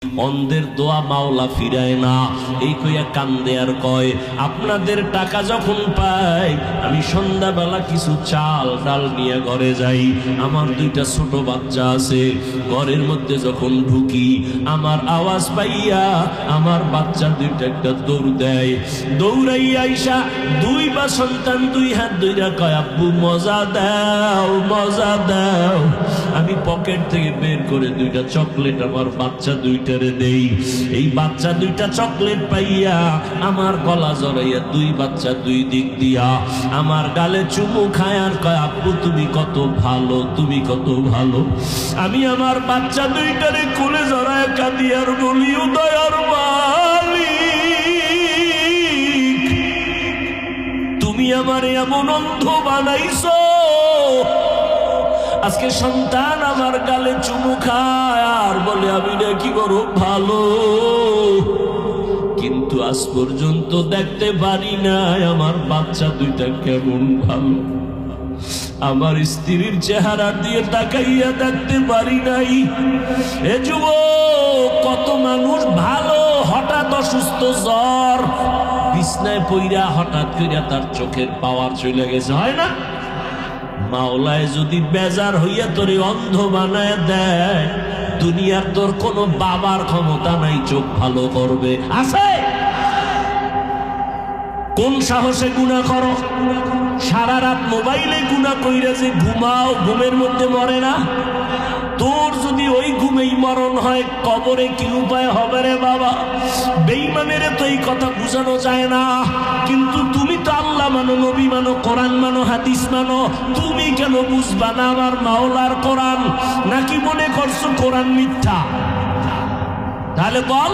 অন্ধের দোয়া মাওলা ফিরায় না, এই কইয়া কান্দে আর কয় আপনাদের টাকা যখন পাই আমি সন্ধ্যাবেলা কিছু চাল ডাল নিয়ে ঘরে যাই। আমার দুইটা ছোট বাচ্চা আছে, ঘরের মধ্যে যখন ঢুকি আমার আওয়াজ পাইয়া আমার বাচ্চা দুইটা একটা দৌড় দেয়, দৌড়াইয়া আইসা দুই বা সন্তান দুই হাত ধইরা কয় আব্বু মজা দাও মজা দাও। আমি পকেট থেকে বের করে দুইটা চকলেট আমার বাচ্চা দুইটারে দেই। এই বাচ্চা দুইটা চকলেট পাইয়া আমার গলা জড়াইয়া দুই বাচ্চা দুই দিক দিয়া আমার গালে চুমু খায় আর কয় আব্বু তুমি কত ভালো তুমি কত ভালো। আমি আমার বাচ্চা দুইটারে কোলে জড়ায় কাঁদি আর বলি ও দয়ার মালিক তুমি আমার এমন অন্ধ বানাইছো, আজকে সন্তান আমার গালে চুমু খায় আর বলে আমি নাকি বড় ভালো, কিন্তু আজ পর্যন্ত দেখতে পারি নাই আমার বাচ্চা দুইটা কেমন ভালো। আমার স্ত্রীর চেহারা দিয়ে তাকাইয়া দেখতে পারি নাই। এ যুবক, কত মানুষ ভালো হঠাৎ অসুস্থ জ্বর বিছনায় পইরা হঠাৎ কইরা তার চোখের পাওয়ার চলে গেছে, হয় না? মাওলায় যদি বেজার হইয়া তোরে অন্ধ বানায় দেয়, দুনিয়ার তোর কোনো বাবার ক্ষমতা নাই চোখ ভালো করবে। আছে? কোন সাহসে গুনাহ করো? সারা রাত মোবাইলে গুনাহ কইরা যে ঘুমাও, ঘুমের মধ্যে মরে না? তোর যদি ওই ঘুমেই মরণ হয় কবরে কি উপায় হবে রে বাবা? বেঈমানের তো এই কথা বুঝানো যায় না, কিন্তু তুমি তো আল্লাহ মানো, নবী মানো, কোরআন মানো, হাদিস মানো, তুমি কেন বুঝবা না আমার মাওলার কোরআন? নাকি মনে করছো কোরআন মিথ্যা? তাহলে বল,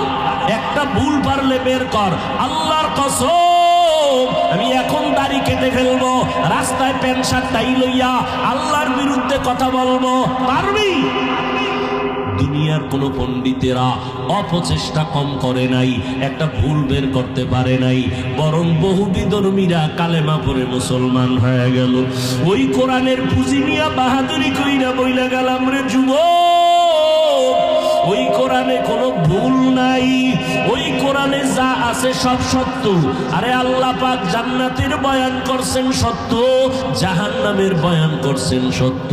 একটা ভুল পারলে বের কর। আল্লাহর কসম, আমি এখন দাড়ি কেটে ফেলবো, রাস্তায় প্যান্ট শার্ট টাই লইয়া আল্লাহর বিরুদ্ধে কথা বলবো, পারবি? দুনিয়ার কোন পণ্ডিতেরা অপচেষ্টা কম করে নাই, একটা ভুল বের করতে পারে নাই, বরং বহু বিধর্মীরা কালেমা পড়ে মুসলমান হয়ে গেল। ওই কোরআনের পুঁজি নিয়ে বাহাদুরি কইরা বইলা গেলাম রে যুবক, ওই কোরআনে কোনো ভুল নাই, ওই কোরআনে যা আছে সব সত্য। আরে আল্লাহ পাক জান্নাতের বয়ান করছেন সত্য, জাহান্নামের বয়ান করছেন সত্য।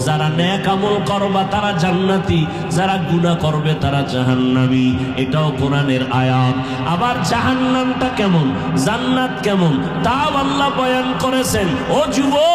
যারা নেক আমল করবা তারা জান্নাতি, যারা গুনাহ করবে তারা জাহান্নামী, এটাও কোরআনের আয়াত। আবার জাহান্নামটা কেমন, জান্নাত কেমন, তাও আল্লাহ বয়ান করেছেন। ও যুবক,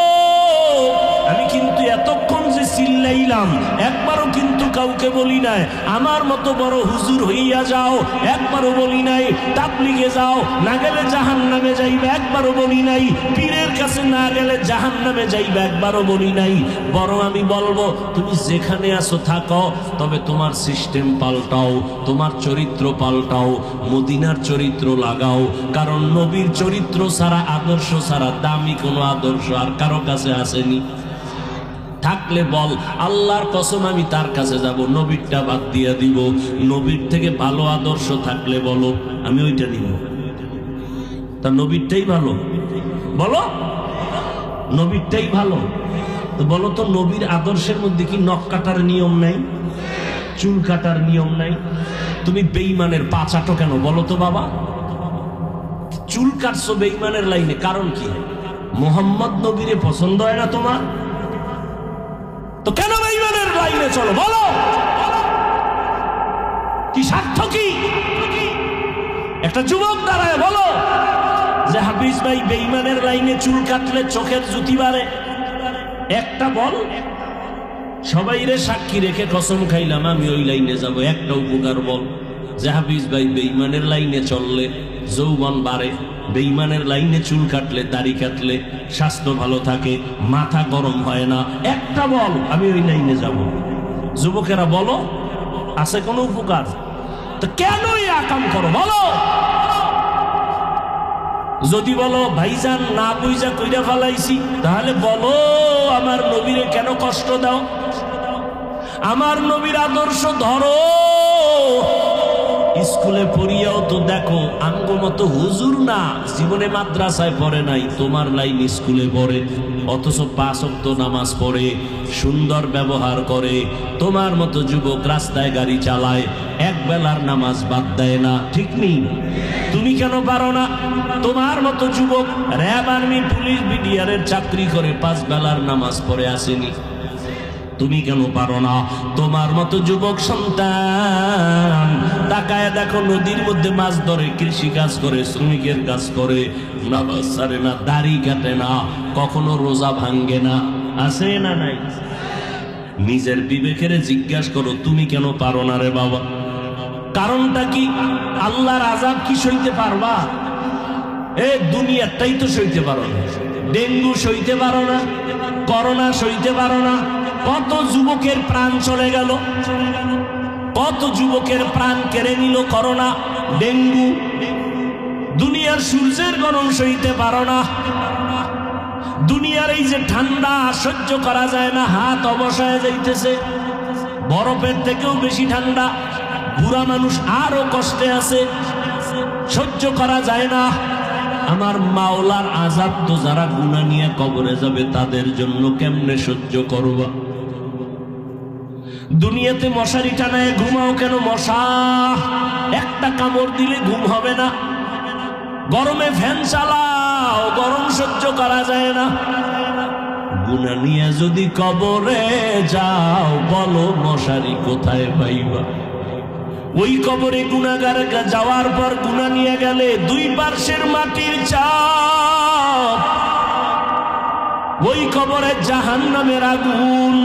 আমি কিন্তু এতক্ষণ যে চিল্লাইলাম একবারও কিন্তু কাউকে বলি নাই আমার মতো বড় হুজুর হইয়া যাও, একবারও বলি নাই তাবলীগে যাও, না গেলে জাহান্নামে যাইবে, একবারও বলি নাই পীরের কাছে না গেলে জাহান্নামে যাইবে, একবারও বলি নাই। বরং আমি বলবো তুমি যেখানে আছো থাকো, তবে তোমার সিস্টেম পাল্টাও, তোমার চরিত্র পাল্টাও, মদিনার চরিত্র লাগাও। কারণ নবীর চরিত্র ছাড়া, আদর্শ ছাড়া দামি কোনো আদর্শ আর কারো কাছে আসেনি। থাকলে বল আল্লাহর কসম আমি তার কাছে যাব, নবীরটা বাদ দিয়ে দিব। নবীর থেকে ভালো আদর্শ থাকলে বলো আমি ওইটা নিব। তা নবীরটাই ভালো, বলো নবীরটাই ভালো। তো বলো তো নবীর আদর্শের মধ্যে কি নখ কাটার নিয়ম নাই, চুল কাটার নিয়ম নাই? তুমি বেঈমানের পা চাটো কেন বলো তো বাবা? চুল কাটছো বেঈমানের লাইনে, কারণ কি? মোহাম্মদ নবীরে পছন্দ হয় না তোমার, তো কেন বেঈমানের লাইনে চলো বলো? কি স্বার্থ কি? একটা যুবক দাঁড়ায় বলো যে হাফিজ ভাই বেঈমানের লাইনে চুল কাটলে চোখের জুতি বাড়ে, একটা বল। সবাই রে সাক্ষী রেখে কসম খাইলাম আমি ওই লাইনে যাব, একটা উপকার বল যে হাফিজ ভাই বেঈমানের লাইনে চললে যৌবন বাড়ে, বেঈমানের লাইনে চুল কাটলে দাড়ি কাটলে স্বাস্থ্য ভালো থাকে, মাথা গরম হয় না, একটা বল আমি ওই লাইনে যাব। যুবকেরা বলো, আছে কোনো উপকার? তো কেন এই আকাম করো বলো? যদি বলো ভাইজান না বুঝা কইরা ফেলাইছি, তাহলে বলো আমার নবীরে কেন কষ্ট দাও? আমার নবীর আদর্শ ধরো, স্কুলে পড়িয়াও তো দেখো আঙ্গ মতো হুজুর না, জীবনে মাদ্রাসায় পড়ে নাই, তোমার লাইন স্কুলে পড়ে, অথচ 5 ওয়াক্ত নামাজ পড়ে, সুন্দর ব্যবহার করে। তোমার মতো যুবক রাস্তায় গাড়ি চালায়, এক বেলার নামাজ বাদ দেয় না, ঠিক নেই? তুমি কেন পারো না? তোমার মতো যুবক র্যাব, আর্মি, পুলিশ, বিডিআরের চাকরি করে 5 বেলার নামাজ পড়ে আসেনি, তুমি কেন পারো না? তোমার মতো যুবক সন্তান তাকায় দেখো, নদীর মধ্যে মাছ ধরে, কৃষি কাজ করে, শ্রমিকের কাজ করে, নামাজ ছাড়ে না, দাড়ি কাটে না, কখনো রোজা ভাঙ্গে না, আছে না নাই? নিজের বিবেকের জিজ্ঞাসা করো, তুমি কেন পারো না রে বাবা? কারণটা কি? আল্লাহর আযাব কি সইতে পারবা? এ দুনিয়াটাই তো সইতে পারো না। ডেঙ্গু সইতে পারো না, করোনা সইতে পারো না। কত যুবকের প্রাণ চলে গেল, কত যুবকের প্রাণ কেড়ে নিল করোনা, ডেঙ্গু। দুনিয়ার সূর্যের গরম সইতে পারো না, দুনিয়ার এই যে ঠান্ডা সহ্য করা যায় না, হাত অবসায় যাইতেছে, বরফের থেকেও বেশি ঠান্ডা। বুড়া মানুষ আরো কষ্টে আছে, সহ্য করা যায় না। আমার মাওলার আযাব তো যারা গুনাহ নিয়ে কবরে যাবে তাদের জন্য কেমনে সহ্য করবা? দুনিয়াতে মশারি টানায় ঘুমাও কেন? মশা একটা কামড় দিলে ঘুম হবে না। গরমে ফ্যান চালাও, গরম সহ্য করা যায় না। গুনাহ নিয়ে যদি কবরে যাও, বলো মশারি কোথায় পাইবা? ওই কবরে গুনাহগার যাওয়ার পর গুনাহ নিয়ে গেলে 2 পার্শ্বের মাটির চাপ, ওই কবরে জাহান্নামের আগুন।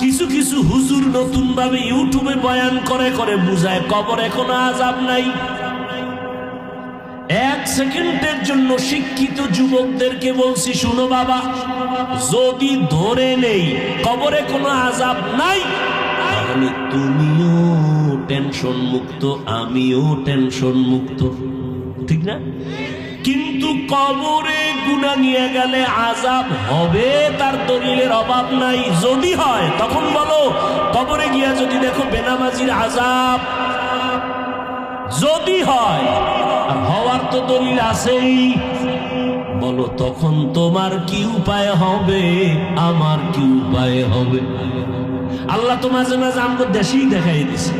কিছু কিছু হুজুর নতুন ভাবে ইউটিউবে বয়ান করে করে বুঝায় কবরে কোনো আযাব নাই। 1 সেকেন্ডের জন্য শিক্ষিত যুবকদেরকে বলছি, শুনো বাবা, যদি ধরে নেই কবরে কোনো আযাব নাই, তাহলে তুমিও টেনশন মুক্ত, আমিও টেনশন মুক্ত, ঠিক না? কিন্তু কবরে গুনাহ নিয়ে গেলে আযাব হবে, তার দলিলের অভাব নাই। যদি হয় তখন বলো, কবরে গিয়া যদি দেখো বেনামাজির আযাব, যদি হয়, আর হওয়ার তো দলিল আছেই, বলো তখন তোমার কি উপায় হবে, আমার কি উপায় হবে? আল্লাহ তো মাঝে মাঝে আমাদের দেশেই দেখাই দিছে।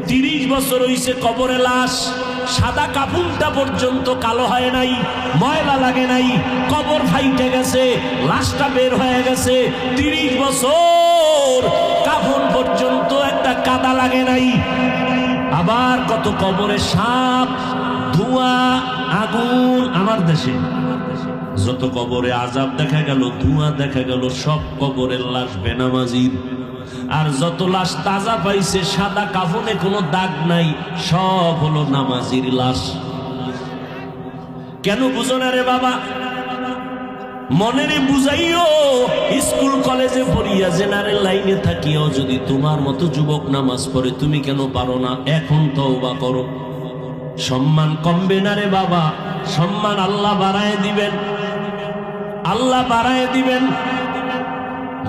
30 বছর হইছে কবরে লাশ, সাদা কাফনটা পর্যন্ত কালো হয় নাই, ময়লা লাগে নাই, কবর ফাইটে গেছে, লাশটা বের হয়ে গেছে। 30 বছর কাফন পর্যন্ত একটা কাদা লাগে নাই। আবার কত কবরে সাপ, ধোঁয়া, আগুন। আমার দেশে যত কবরে আযাব দেখা গেল, ধোঁয়া দেখা গেল, সব কবরের লাশ বেনামাজির। আর যত লাশ তাজা পাইছে, সাদা কাফনে কোনো দাগ নাই, সব হলো নামাজির লাশ। কেন বুঝো না রে বাবা? মনেরে বুঝাইও। স্কুল কলেজে পড়িয়া জেনারেল লাইনে থাকিও যদি তোমার মতো যুবক নামাজ পড়ে, তুমি কেন পারো না? এখন তওবা করো। সম্মান কমবে না রে বাবা, সম্মান আল্লাহ বাড়ায় দিবেন, আল্লাহ বাড়ায় দিবেন।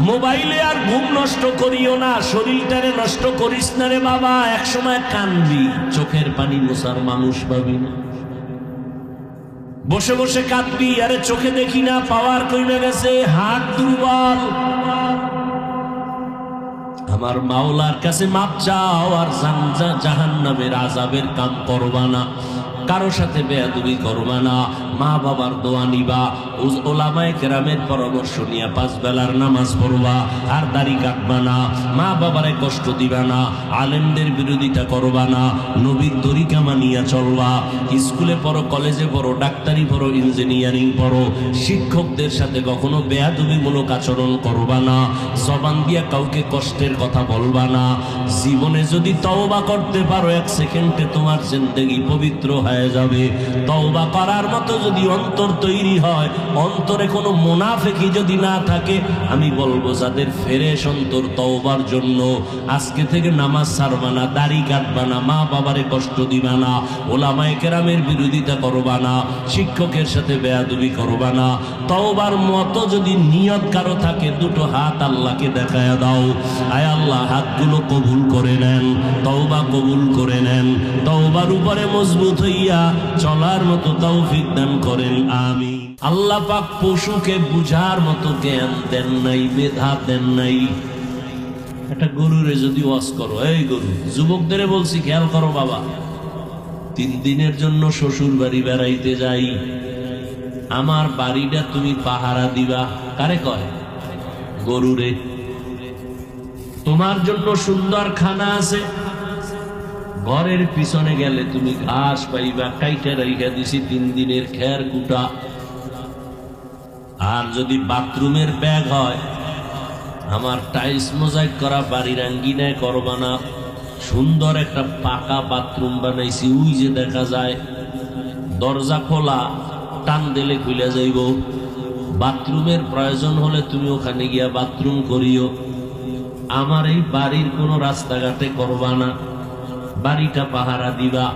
মোবাইলে আর ঘুম নষ্ট করিও না, শরীরটারে নষ্ট করিস না রে বাবা। একসময় কানবি, চোখের পানি মোছার মানুষ পাবি না। বসে বসে কাঁদবি, আরে চোখে দেখি না, পাওয়ার কমে গেছে, হাত দুর্বল। আমার মাওলার কাছে মাপ চাও, আর জাহান্নামের আযাবের কাম করবা না, কারো সাথে বেয়াদবি করবা না, মা বাবার দোয়া নিবা, ওলামায়ে কেরামের পরামর্শ নিয়ে 5 বেলার নামাজ পড়বা, আর দাড়ি কাটবা না, মা বাবারে কষ্ট দিবা না, আলেমদের বিরোধিতা করবা না, নবীর তরিকা মানিয়া চলবা। স্কুলে পড়ো, কলেজে পড়ো, ডাক্তারি পড়ো, ইঞ্জিনিয়ারিং পড়ো, শিক্ষকদের সাথে কখনো বেয়াদবিমূলক আচরণ করবা না, জবান দিয়া কাউকে কষ্টের কথা বলবা না। জীবনে যদি তওবা করতে পারো, 1 সেকেন্ডে তোমার জিন্দেগি পবিত্র হয় হয়ে যাবে। তওবা করার মতো যদি অন্তর তৈরি হয়, অন্তরে কোনো মুনাফিকি যদি না থাকে, আমি বলবো যাদের ফ্রেশ অন্তর, তওবার জন্য আজকে থেকে নামাজ ছাড়বা না, দাড়ি কাটবা না, মা বাবারে কষ্ট দিবা না, ওলামায়ে কেরামের বিরোধিতা করবা না, শিক্ষকের সাথে বেয়াদবি করবা না। তওবার মতো যদি নিয়ত কারো থাকে, দুটো হাত আল্লাহকে দেখায়া দাও। আয় আল্লাহ, হাতগুলো কবুল করে নেন, তওবা কবুল করে নেন, তওবার উপরে মজবুত হইয়া চলার মতো তৌফিক দান করেন, আমিন। আল্লাহ পাক পশুকে বুঝার মতো জ্ঞান দেন নাই, মেধা দেন নাই। একটা গরুরে যদি ওয়াজ করো, এই গরু, যুবকদের বলছি খেয়াল করো বাবা, 3 দিনের জন্য শ্বশুর বাড়ি বেড়াইতে যাই, আমার বাড়িটা তুমি পাহারা দিবা। কারে কয়? গরুরে। তোমার জন্য সুন্দর খানা আছে, ঘরের পিছনে গেলে তুমি ঘাস পাইবা, কাইটা রাইখা দিছি 3 দিনের খের কুটা। আর যদি বাথরুমের ব্যাগ হয়, আমার টাইলস মোজাইক করা বাড়ির আঙ্গিনায় করবা না, সুন্দর একটা পাকা বাথরুম বানাইছি, ওই যে দেখা যায় দরজা খোলা, টান দিলে খুলে যাইব। বাথরুমের প্রয়োজন হলে তুমি ওখানে গিয়া বাথরুম করিও। আমার এই বাড়ির কোনো রাস্তাঘাটে করবা না, বাড়িটা পাহারা দিবা।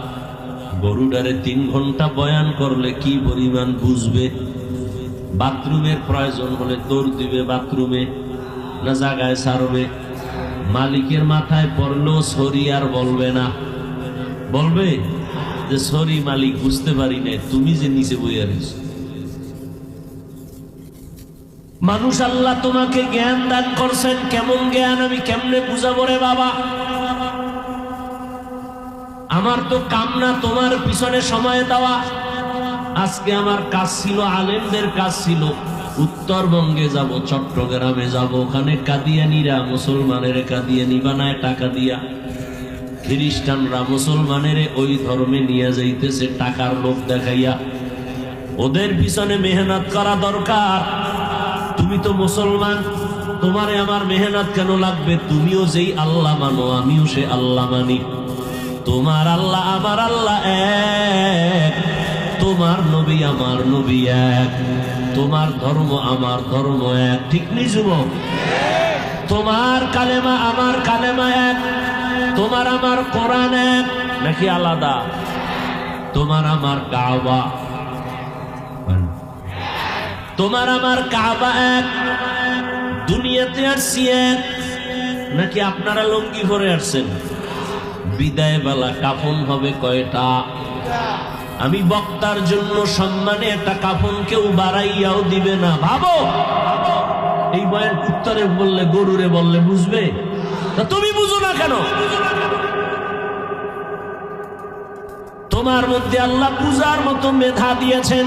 গরুটারে 3 ঘন্টা বয়ান করলে কি পরিমাণ বুঝবে? বাথরুমের প্রয়োজন হলে দৌড় দিবে বাথরুমে, না জায়গায় ছাড়বে? মালিকের মাথায় পড়লেও সরি আর বলবে না, বলবে যে সরি মালিক, বুঝতে পারি না, তুমি যে নিচে বইয়া রয়েছ। মানুষ আল্লাহ তোমাকে জ্ঞান দান করছেন, কেমন জ্ঞান আমি কেমনে বুঝাবো রে বাবা? আমার তো কাম না তোমার পিছনে সময় দেওয়া। আজকে আমার কাজ ছিল, আলেমদের কাজ ছিল, উত্তরবঙ্গে যাব, চট্টগ্রামে যাব, ওখানে কাদিয়ানিরা মুসলমানের কাদিয়ানি বানায় টাকা দিয়া, খ্রিস্টানরা মুসলমানের ওই ধর্মে নিয়ে যাইতেছে টাকার লোভ দেখাইয়া। ওদের পিছনে মেহনত করা দরকার। তুমি তো মুসলমান, তোমারে আমার মেহনত কেন লাগবে? তুমিও যেই আল্লাহ মানো, আমিও সে আল্লাহ মানি। তোমার আল্লাহ আমার আল্লাহ এক, তোমার নবী আমার নবী এক, তোমার ধর্ম আমার ধর্ম এক, ঠিক নেই যুবক? তোমার কালেমা আমার কালেমা এক, তোমার আমার কোরআন এক, নাকি আলাদা? তোমার আমার কাবা, তোমার আমার কাবা এক, দুনিয়াতে আসছি এক, নাকি আপনারা লুঙ্গি পরে আসছেন? বিদায় বেলা কাফন হবে কয়টা? আমি বক্তার জন্য সম্মানে একটা কাফন কেউ বাড়াইয়াও দিবে না। ভাবো, এই বয়ান উত্তরে বললে, গরুরে বললে বুঝবে? তা তুমি বুঝো না কেন? তোমার মধ্যে আল্লাহ পূজার মতো মেধা দিয়েছেন।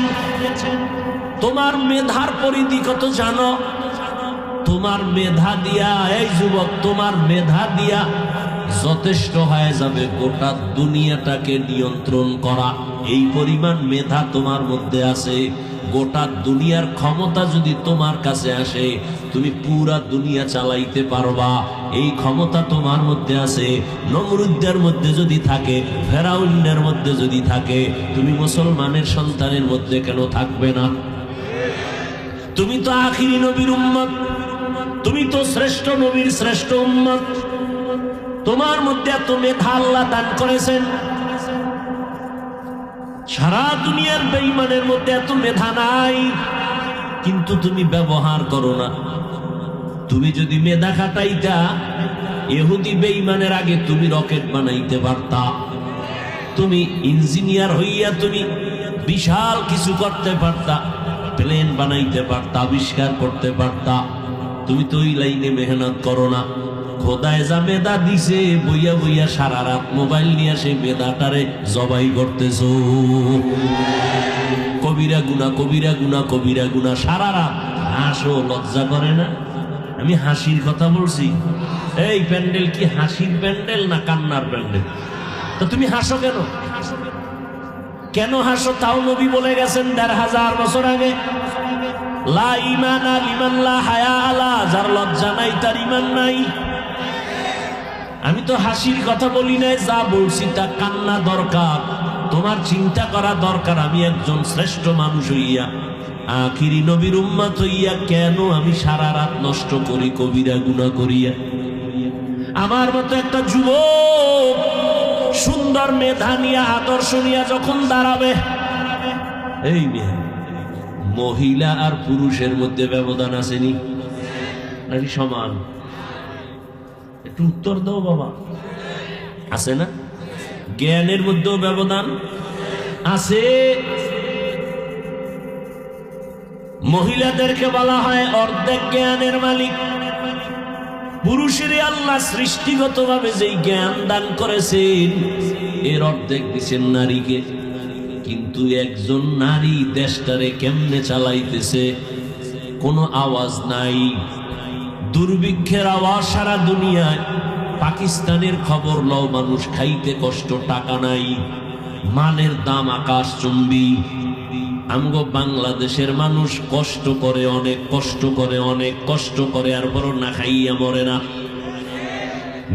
তোমার মেধার পরিধি কত জানো? তোমার মেধা দিয়া, এই যুবক, তোমার মেধা দিয়া যথেষ্ট হয়ে যাবে গোটা দুনিয়াটাকে নিয়ন্ত্রণ করা। এই পরিমাণ মেধা তোমার মধ্যে আছে। গোটা দুনিয়ার ক্ষমতা যদি তোমার কাছে আসে, তুমি পুরা দুনিয়া চালাইতে পারবা। এই ক্ষমতা তোমার মধ্যে আছে। নমরুদের মধ্যে যদি থাকে, ফেরাউনের মধ্যে যদি থাকে, তুমি মুসলমানের সন্তানের মধ্যে কেন থাকবে না? তুমি তো আখিরি নবীর উম্মত, তুমি তো শ্রেষ্ঠ নবীর শ্রেষ্ঠ উম্মত। তোমার মধ্যে এত মেধা আল্লাহ দান করেছেন। সারা দুনিয়ার বেঈমানের মধ্যে এত মেধা নাই, কিন্তু তুমি ব্যবহার করো না। তুমি যদি মেধা খাটাইতা, ইহুদি বেঈমানের আগে তুমি রকেট বানাইতে পারতা। তুমি ইঞ্জিনিয়ার হইয়া তুমি বিশাল কিছু করতে পারতা, প্লেন বানাইতে পারতা, আবিষ্কার করতে পারতা। তুমি তো ওই লাইনে মেহনত করো না। খোদায় যা মেধা দিছে, বইয়া বইয়া সারা রাত মোবাইল নিয়ে সেই মেধাটারে জবাই করতেছো। কবিরা গুনা, কবিরা গুনা, কবিরা গুনা, সারা রাত। হাসো, লজ্জা করে না? আমি হাসির কথা বলছি। এই প্যান্ডেল কি হাসির প্যান্ডেল না কান্নার প্যান্ডেল? তো তুমি হাসো কেন? কেন হাসো? তাও নবী বলে গেছেন ১৫০০ বছর আগে, লা ঈমানা লিমান লা হায়া আলা, যার লজ্জা নাই তার ঈমান নাই। আমি তো হাসির কথা বলি নাই, যা বলছি তা কান্না দরকার। তোমার চিন্তা করা দরকার, আমি একজন শ্রেষ্ঠ মানুষ হইয়া, আখিরি নবীর উম্মত হইয়া কেন আমি সারা রাত নষ্ট করি কবিরা গুনাহ করিয়া? আমার মতো একটা যুবক সুন্দর মেধা নিয়ে আদর্শ নিয়ে যখন দাঁড়াবে, এই মেয়ে মহিলা আর পুরুষের মধ্যে ব্যবধান আসেনি নাকি সমান? একটু উত্তর দাও বাবা, আছে না? জ্ঞানের মধ্যেও ব্যবধান আছে। মহিলাদেরকে বলা হয় অর্ধেক জ্ঞানের মালিক। পুরুষের আল্লাহ সৃষ্টিগতভাবে যেই জ্ঞান দান করেছেন এর অর্ধেক দিচ্ছেন নারীকে। কিন্তু একজন নারী দেশটারে কেমনে চালাইতেছে, কোনো আওয়াজ নাই, দুর্ভিক্ষের আওয়াজ সারা দুনিয়ায়। পাকিস্তানের খবর লও, মানুষ খাইতে কষ্ট, টাকা নাই, মালের দাম আকাশচুম্বী। আমগো বাংলাদেশের মানুষ কষ্ট করে, অনেক কষ্ট করে, অনেক কষ্ট করে, আর বড় না খাইয়া মরে না।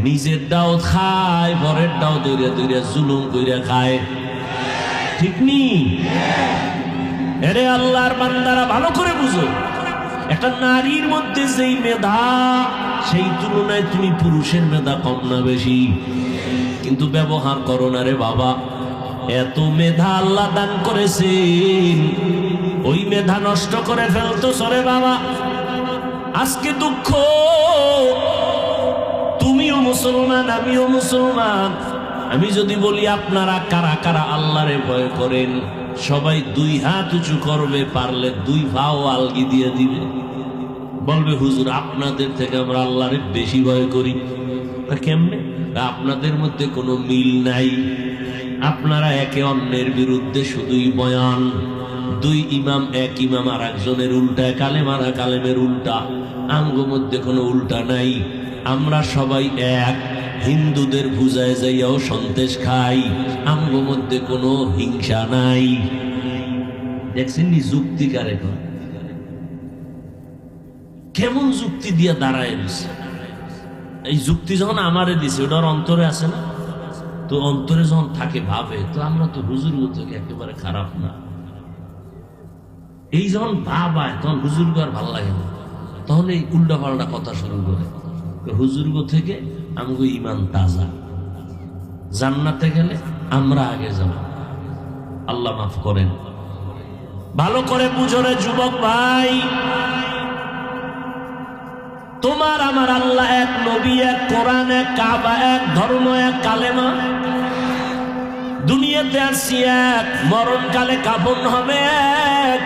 নিজের ডাও খায়, বরের ডাও দইরা দইরা জুলুম কইরা খায়, ঠিক নি? এরে আল্লাহর বান্দারা ভালো করে বুঝো, একটা নারীর মধ্যে যেই মেধা, সেই তুলনায় তুমি পুরুষের মেধা কম না বেশি? কিন্তু ব্যবহার করো না রে বাবা। এত মেধা আল্লাহ দান করেছেন, ওই মেধা নষ্ট করে ফেলতো সরে বাবা। আজকে দুঃখ, তুমিও মুসলমান, আমিও মুসলমান। আমি যদি বলি আপনারা কারা কারা আল্লাহরে ভয় করেন, সবাই দুই হাত উঁচু করবে, পারলে দুই পাও আলগি দিয়ে দিবে, বলবে হুজুর আপনাদের থেকে আমরা আল্লাহরে বেশি ভয় করি। কেমনে? আপনাদের মধ্যে কোনো মিল নাই, আপনারা একে অন্যের বিরুদ্ধে শুধুই বয়ান। দুই ইমাম, এক ইমাম আর একজনের উল্টা, কালেম আর কালেমের উল্টা। আমগো মধ্যে কোনো উল্টা নাই, আমরা সবাই এক। হিন্দুদের পূজায় যাইয়াও সন্দেশ খাই, আমগো মধ্যে কোনো হিংসা নাই। দেখছেন নি যুক্তি কারে কয়? কেমন যুক্তি দিয়া দাঁড়ায় দিছে। এই যুক্তি যখন আমারে দিছে, ওটার অন্তরে আছে না? তো অন্তরে যখন থাকে ভাবে, তো আমরা তো হুজুর থেকে একেবারে খারাপ না। এই যখন ভাবায় তখন হুজুরগো আর ভালো লাগে না, তখন এই উল্টা পাল্টা কথা শুরু করে। হুজুরগো থেকে আমগো ইমান তাজা, জান্নাতে গেলে আমরা আগে যাব। আল্লাহ মাফ করেন। ভালো করে বুঝরে যুবক ভাই, তোমার আমার আল্লাহ এক, নবী এক, কোরআন এক, কাবা এক, ধর্ম এক, কালেমা। দুনিয়াতে আসছি এক, মরণকালে কাফন হবে এক।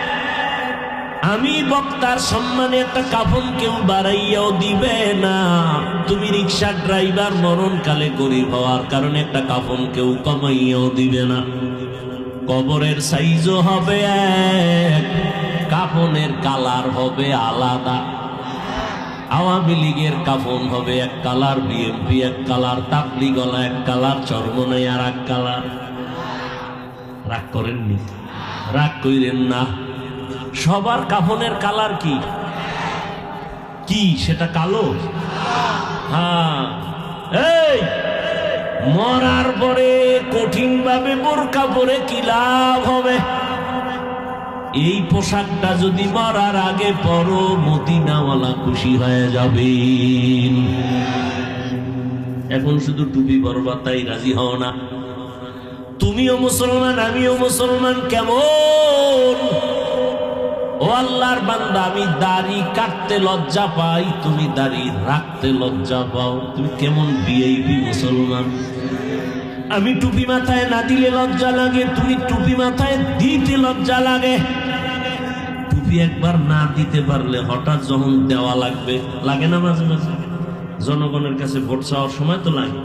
আমি বক্তার সম্মানে একটা কাফন কেউ বাড়াইয়াও দিবে না। তুমি রিক্সার ড্রাইভার, মরণকালে গরিব হওয়ার কারণে একটা কাফন কেউ কমাইয়াও দিবে না। কবরের সাইজও হবে এক, কাফনের কালার হবে আলাদা। আওয়ামী লীগের কাফন হবে এক কালার, বিএনপি এক কালার, তাবলিগলা এক কালার, চরমনাই আর এক কালার। রাগ করেননি? রাগ কইরেন না। সবার কাফনের কালার কি কি? সেটা কালো? হ্যাঁ। এই মরার পরে কঠিন ভাবে বোরকা পরে কি লাভ হবে? এই পোশাকটা যদি মরার আগে পরো, মদিনাওয়ালা খুশি হয়ে যাবে। এখন শুধু টুপি পরবা তাই রাজি হও না। তুমিও মুসলমান, আমিও মুসলমান। কেমন? ও আল্লাহর বান্দা, আমি দাড়ি কাটতে লজ্জা পাই, তুমি দাড়ি রাখতে লজ্জা পাও। তুমি কেমন ভিআইপি মুসলমান? আমি টুপি মাথায় না দিলে লজ্জা লাগে, তুমি টুপি মাথায় দিতে লজ্জা লাগে। টুপি একবার না দিতে পারলে হঠাৎ যখন দেওয়া লাগবে, লাগে না মাঝে মাঝে? জনগণের কাছে ভোট চাওয়ার সময় তো লাগে,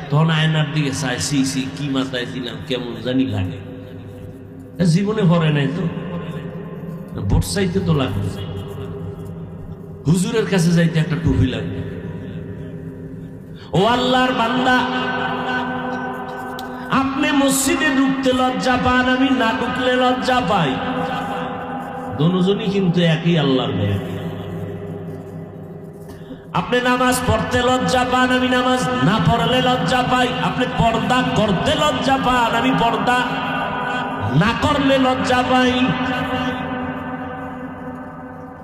তখন আয়নার দিকে চাইছি, কি মাথায় দিলাম, কেমন জানি লাগে। জীবনে ভরে নাই তো, ভোট চাইতে তো লাগবে। হুজুরের কাছে যাইতে একটা টুপি লাগবে। ও আল্লাহর বান্দা, আপনি মসজিদে ঢুকতে লজ্জা পান, আমি না ঢুকলে লজ্জা পাই। দুজনই কিন্তু একই আল্লাহর মেয়ে। আপনি নামাজ পড়তে লজ্জা পান, আমি নামাজ না পড়লে লজ্জা পাই। আপনি পর্দা করতে লজ্জা পান, আমি পর্দা না করলে লজ্জা পাই।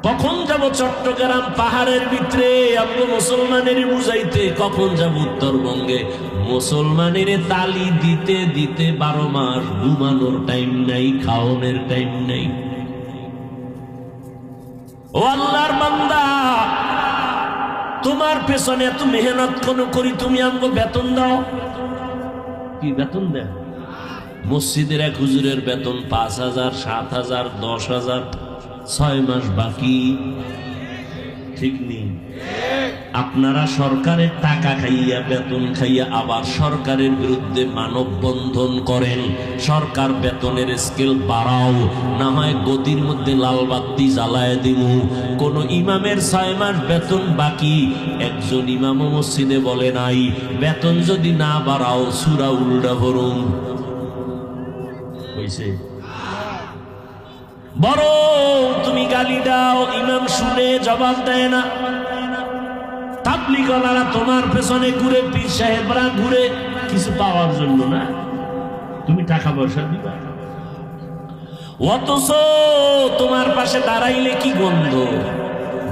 কখন যাব চট্টগ্রাম পাহাড়ের ভিতরে আপনি মুসলমানের বুঝাইতে, কখন যাব উত্তরবঙ্গে মুসলমানের তালি দিতে দিতে 12 মাস ঘুমানোর টাইম নাই, খাওয়ানোর টাইম নাই। ও আল্লাহর বান্দা, তোমার পেছনে এত মেহনত কোন করি, তুমি আমাকে বেতন দাও? কি বেতন দেয়? মসজিদের এক হুজুরের বেতন 5,000, 7,000, 10,000, 6 মাস বাকি। ঠিক নেই? আপনারা সরকারের টাকা খাইয়া, বেতন খাইয়া আবার সরকারের বিরুদ্ধে মানববন্ধন করেন। সরকার বেতনের স্কেল বাড়াও, না হয় গদির মধ্যে লাল বাতি জ্বালায় দিব। কোন ইমামের 6 মাস বেতন বাকি, একজন ইমাম মসজিদে বলে নাই বেতন যদি না বাড়াও সূরা উল্টা ভরুন। হইছে? বড় তুমি গালি দাও, ইমাম শুনে জবাব দেয় না। তাবলীগওয়ালারা তোমার পেছনে ঘুরে, পীর সাহেবরা ঘুরে কিছু পাওয়ার জন্য না, তুমি টাকা পয়সা দিবা। অথচ তোমার পাশে দাঁড়াইলে কি গন্ধ,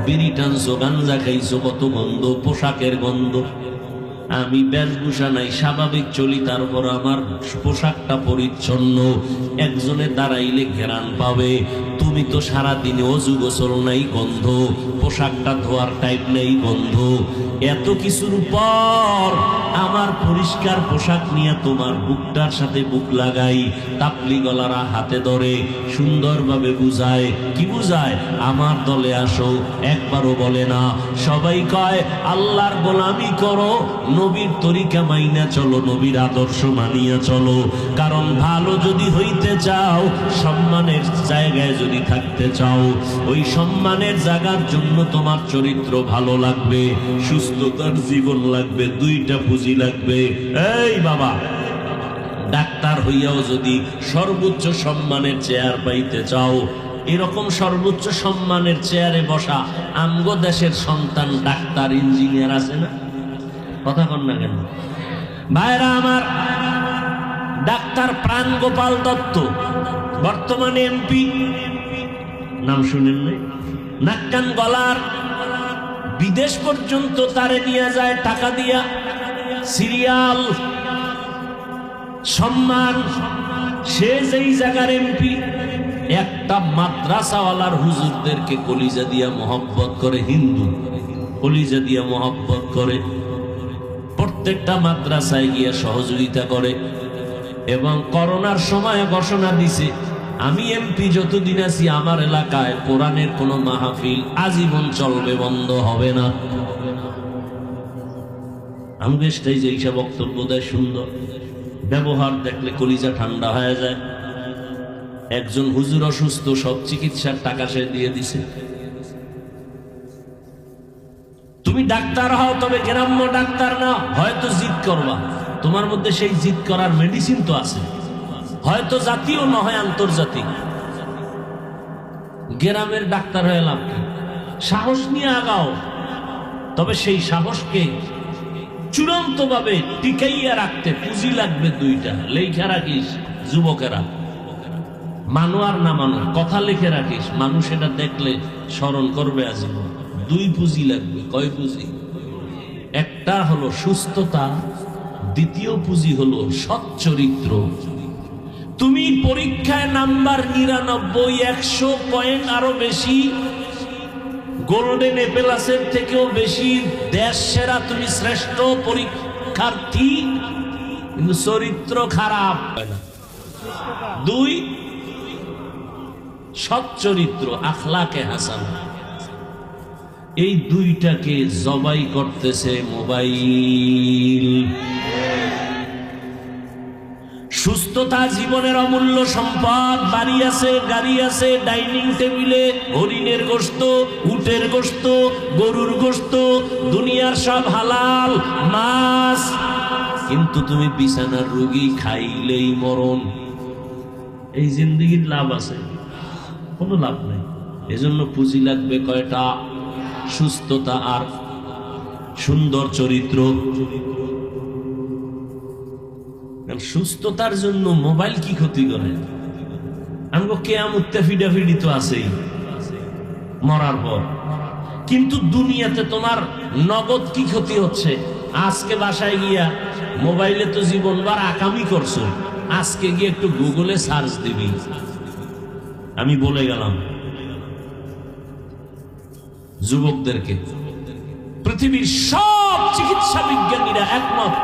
বিড়ি টানছো, গাঞ্জা খাইছো, কত গন্ধ, পোশাকের গন্ধ। আমি বেশভূষা নাই, স্বাভাবিক চলি, তারপর আমার পোশাকটা পরিচ্ছন্ন। একজনে দাঁড়াইলে ঘেরান পাবে, তুমি তো সারাদিনে অজু গোসল নাই, গন্ধ, পোশাকটা ধোয়ার টাইপ নেই, গন্ধ। এত কিছুর পর আমার পরিষ্কার পোশাক নিয়ে তোমার বুকটার সাথে বুক লাগাই। তাবলীগওয়ালারা হাতে ধরে সুন্দরভাবে বুঝায়। কি বুঝায়? আমার দলে আসো, একবারও বলে না। সবাই কয় আল্লাহর গোলামি করো, নবীর তরিকা মাইনা চলো, নবীর আদর্শ মানিয়া চলো। কারণ ভালো যদি হইতে চাও, সম্মানের জায়গায় যদি থাকতে চাও, ওই সম্মানের জায়গার জন্য তোমার চরিত্র ভালো লাগবে, সুস্থতার জীবন লাগবে, 2টা পুঁজি লাগবে। এই বাবা, ডাক্তার হইয়াও যদি সর্বোচ্চ সম্মানের চেয়ার পাইতে চাও, এরকম সর্বোচ্চ সম্মানের চেয়ারে বসা আমগো দেশের সন্তান ডাক্তার, ইঞ্জিনিয়ার আছে না? কথা কন না কেন ভাইরা আমার? ডাক্তার প্রাণগোপাল দত্ত বর্তমানে এমপি, নাম শুনেন নাই? নাক কান গলার, বিদেশ পর্যন্ত তারে নিয়ে যায় টাকা দিয়া, সিরিয়াল, সম্মান। সে যেই জায়গার এমপি, একটা মাদ্রাসাওয়ালার হুজুরদেরকে কলিজা দিয়া মহব্বত করে, হিন্দু কলিজা দিয়া মহব্বত করে, প্রত্যেকটা মাদ্রাসায় গিয়ে সহযোগিতা করে। এবং করোনার সময় ঘোষণা দিছে, আমি এমপি যতদিন আছি আমার এলাকায় কোরআনের কোন মাহফিল আজীবন চলবে, বন্ধ হবে না। আমি বেশটাই যে এইসব বক্তব্য দেয়, সুন্দর ব্যবহার দেখলে কলিজা ঠান্ডা হয়ে যায়। একজন হুজুর অসুস্থ, সব চিকিৎসার টাকা সে দিয়ে দিছে। তুমি ডাক্তার হও, তবে গ্রাম্য ডাক্তার না, হয়তো জিদ করবা, তোমার মধ্যে সেই জিদ করার মেডিসিন তো আছে, হয়তো জাতীয় না হয় আন্তর্জাতিক। গ্রামের ডাক্তার হয়ে লাভ কি? সাহস নিয়ে আগাও, তবে সেই সাহসকে চূড়ান্ত ভাবে টিকাইয়া রাখতে পুঁজি লাগবে 2টা। লেখা রাখিস যুবকেরা, মানো আর না মানো, কথা লিখে রাখিস, মানুষ এটা দেখলে স্মরণ করবে আজীবন। 2 পুঁজি লাগবে। কয় পুঁজি? একটা হলো সুস্থতা, দ্বিতীয় পুঁজি হলো সৎ চরিত্র। তুমি পরীক্ষায় নাম্বার 99, 100 পয়েন্ট আরো বেশি, গোল্ডেন এপেলাসের থেকেও বেশি, দেশ সেরা, তুমি শ্রেষ্ঠ পরীক্ষার্থী, কিন্তু চরিত্র খারাপ হয় না। 2 সৎ চরিত্র, আখলাকে হাসানা। এই 2টাকে জবাই করতেছে মোবাইল। সুস্থতা জীবনের অমূল্য সম্পদ। বাড়ি আছে, গাড়ি আছে, ডাইনিং টেবিলে হরিণের গোশত, উটের গোশত, গরুর গোশত, দুনিয়ার সব হালাল মাছ, কিন্তু তুমি বিছানার রোগী, খাইলেই মরণ। এই জিন্দেগির লাভ আছে? কোনো লাভ নাই। এজন্য পুঁজি লাগবে কয়টা? সুস্থতা আর সুন্দর চরিত্র। সুস্থতার জন্য মোবাইল কি ক্ষতি করে? আমগো কিয়ামতে ফিডাফিডি তো আছেই মরার পর, কিন্তু দুনিয়াতে তোমার নগদ কি ক্ষতি হচ্ছে? আজকে বাসায় গিয়া মোবাইলে তো জীবনবার আকামি করছো, আজকে গিয়ে একটু গুগলে সার্চ দিবি। আমি বলে গেলাম যুবকদেরকে, পৃথিবীর সব চিকিৎসা বিজ্ঞানীরা একমত,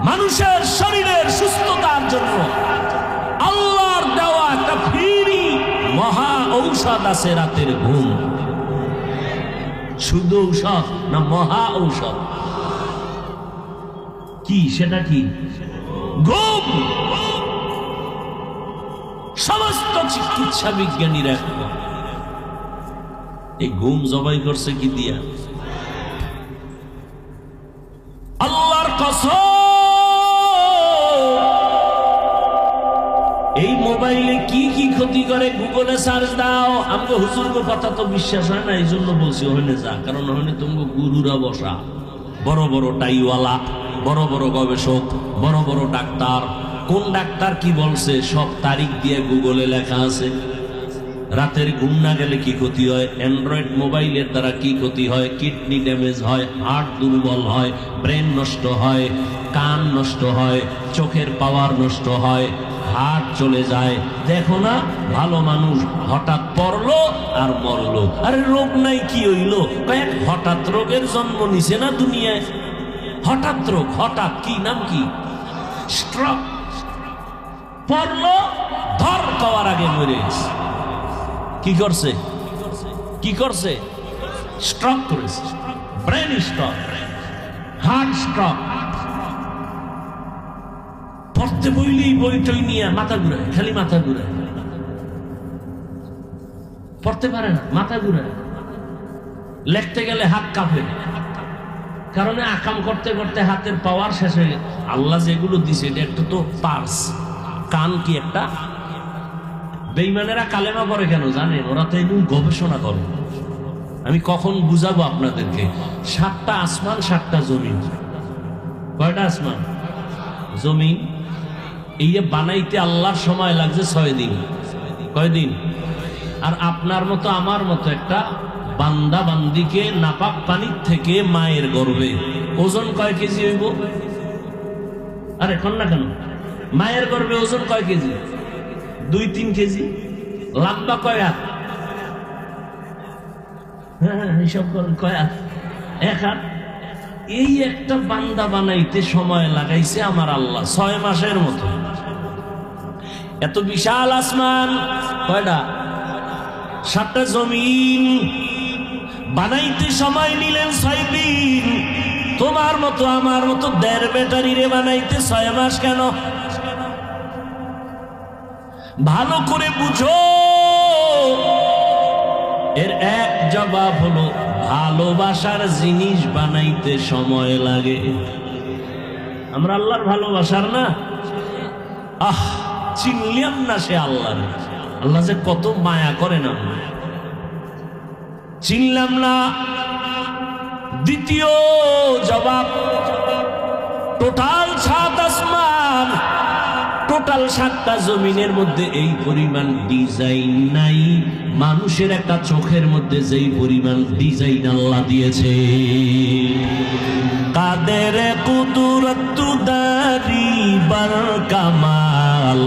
মানুষের শরীরের সুস্থতার জন্য আল্লাহর দেওয়া একটা ফ্রি মহা ঔষধ আছে, রাতের ঘুম। শুধু ঔষধ না, মহা ঔষধ। কি সেটা? কি? ঘুম। সমস্ত চিকিৎসা বিজ্ঞানীরা এই ঘুম জবাই করছে কি দিয়া? আল্লাহর কসম, এই মোবাইলে কি কি ক্ষতি করে গুগলে সার্চ দাও। আমাকে হুজুরকে কথা তো বিশ্বাস হয় না, এই জন্য বলছি ওখানে যা, কারণ ওখানে তুমি গুরুরা বসা, বড় বড় টাইওয়ালা, বড় বড় গবেষক, বড় বড় ডাক্তার। কোন ডাক্তার কি বলছে সব তারিখ দিয়ে গুগলে লেখা আছে। রাতের ঘুম না গেলে কি ক্ষতি হয়, অ্যান্ড্রয়েড মোবাইলের দ্বারা কি ক্ষতি হয়, কিডনি ড্যামেজ হয়, হার্ট দুর্বল হয়, ব্রেন নষ্ট হয়, কান নষ্ট হয়, চোখের পাওয়ার নষ্ট হয়, হার্ট চলে যায়। দেখো না, ভালো মানুষ হঠাৎ পড়লো আর মরলো। আরে রোগ নাই, কি হইলো? কয়েক হঠাৎ রোগের জন্ম নিছে না দুনিয়ায়। হঠাৎ রোগ, হঠাৎ। কি নাম? কি? স্ট্রোক। পড়লো, ধর পাওয়ার আগে মরে গেছে। কি করছে? কি করছে? স্ট্রোক করেছে, ব্রেন স্ট্রোক, হার্ট স্ট্রোক। পড়তে বইলেই বইটই নিয়ে মাথা ঘুরায়, খালি মাথা ঘুরায়, পড়তে পারে না, মাথা ঘুরায়। লিখতে গেলে হাত কাঁপে, কারণ আকাম করতে করতে হাতের পাওয়ার শেষ হয়ে গেছে। আল্লাহ যেগুলো দিছে এটা একটা তো পার্স। কান কি একটা? বেঈমানেরা কালেমা পড়ে কেন জানেন? ওরা তো এগুলো গবেষণা করে। আমি কখন বুঝাবো আপনাদেরকে। 7টা আসমান, 7টা জমিন। কয়টা আসমান? জমিন। এই বানাইতে আল্লাহর সময় লাগছে 6 দিন। কয়দিন? আর আপনার মতো আমার মতো একটা বান্দা বান্দিকে নাপাক পানির থেকে মায়ের গর্ভে ওজন কয় কেজি হইব? আরে কোন না কেন, মায়ের গর্ভে ওজন কয় কেজি? 2-3 কেজি। লম্বা কয় হাত? হ্যাঁ, এইসব কয় হাত? 1 হাত। এই একটা বান্দা বানাইতে সময় লাগাইছে আমার আল্লাহ 6 মাসের মতো। এত বিশাল আসমান। কয়টা? 7টা জমিন বানাইতে সময় নিলেন 6 দিন। তোমার মতো আমার মতো 1.5 ব্যাটারি রে বানাইতে 6 মাস কেন? ভালো করে বুঝো। এর এক জবাব হলো, ভালোবাসার জিনিস বানাইতে সময় লাগে। আমরা আল্লাহর ভালোবাসার না, চিনলাম না সে আল্লাহ। আল্লাহ যে কত মায়া করেন আমরা চিনলাম না। দ্বিতীয় জবাব, টোটাল 7 আসমান, টোটাল 7টা জমিনের মধ্যে এই পরিমাণ ডিজাইন নাই। মানুষের একটা চোখের মধ্যে যেই পরিমাণ ডিজাইন আল্লাহ দিয়েছে। কাদের কুদরত দারি বার কামাল,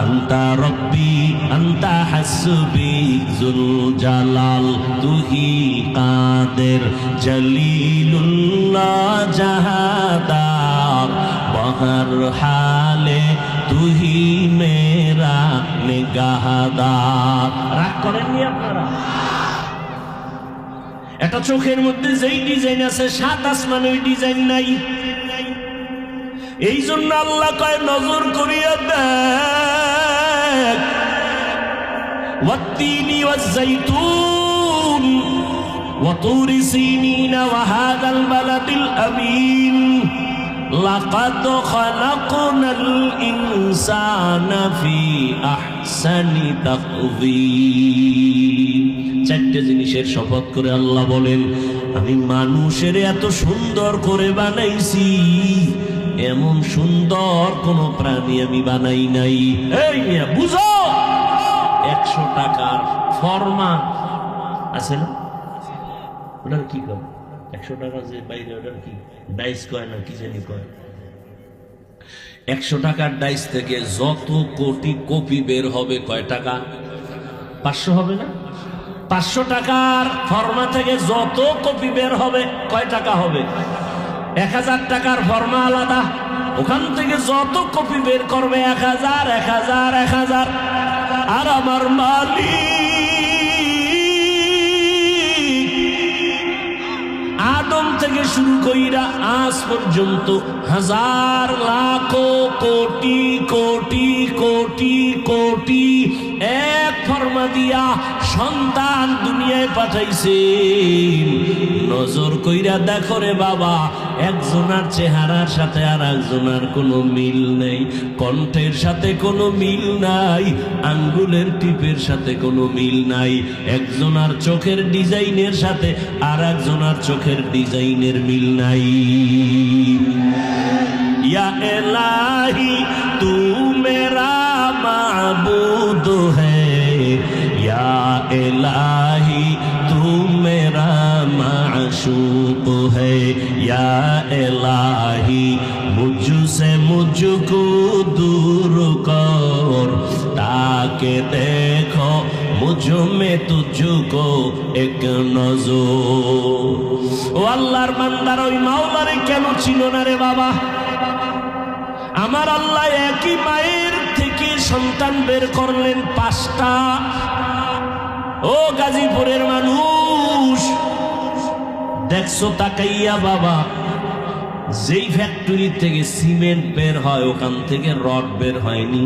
আন্তা রব্বি আন্তা হাসবি জুল জালাল, তুহি কাদের জলিলুল্লাহ জাহাদার, বহর হালে তুহি মেরা নিগাহদার। রাগ করেননি আপনারা? একটা চোখের মধ্যে যেই ডিজাইন আছে 7 আসমানে ওই ডিজাইন নাই। এই জন্য আল্লাহ কয়, নজর করিয়া দেখ। ওয়াত্তিনি ওয়াজ্জাইতুন ওয়া তুরি সিনিনা ওয়া হাযাল বালাদিল আমিন, লাকাদ খালাকনাল ইনসানা ফি আহসানি তাকওয়িম। 4টে জিনিসের শপথ করে আল্লাহ বলেন, আমি মানুষের এত সুন্দর করে বানাইছি, এমন সুন্দর কোন প্রাণী আমি বানাই নাই। এই মিয়া বুঝো, 100 টাকার ফরমা আছে না, ওটার কি কয়? 100 টাকা যে বাইরে ওটার কি ডাইস কয় না কি জানি কয়। 100 টাকার ডাইস থেকে যত কোটি কপি বের হবে কয় টাকা? 500 হবে না? 500 টাকার ফরমা থেকে যত কপি বের হবে কয় টাকা হবে? 1000 টাকার ফরমা আলাদা, ওখান থেকে যত কপি বের করবে 1000 1000 1000। আর আমার মালিক আদম থেকে শুরু কইরা আজ পর্যন্ত হাজার লাখ কোটি কোটি কোটি কোটি এক ফরমা দিয়া সন্তান দুনিয়ায় পাঠাইছে। নজর কইরা দেখো রে বাবা, একজনের চেহারার সাথে আর একজনের কোনো মিল নেই, কণ্ঠের সাথে কোনো মিল নাই, আঙ্গুলের টিপের সাথে কোনো মিল নাই, একজনের চোখের ডিজাইনের সাথে আর একজনের চোখের ডিজাইনের মিল নাই। ইয়া ইলাহি তু মেরা মাবুদ হ্যায়, ইয়া ইলাহি তু মেরা মাশূক হ্যায়, ইয়া ইলাহি মুঝসে মুঝকো দূর কর, তাকে দেখো মুঝ মে তুঝকো এক নজর। ও আল্লাহর বান্দার, ওই মাওলারে কেন ছিল না রে বাবা? আমার আল্লাহ একই মায়ের থেকে সন্তান বের করলেন 5টা। ও গাজীপুরের মানুষ, দেখছো তাকাইয়া বাবা, যেই ফ্যাক্টরি থেকে সিমেন্ট বের হয় ওখান থেকে রড বের হয়নি,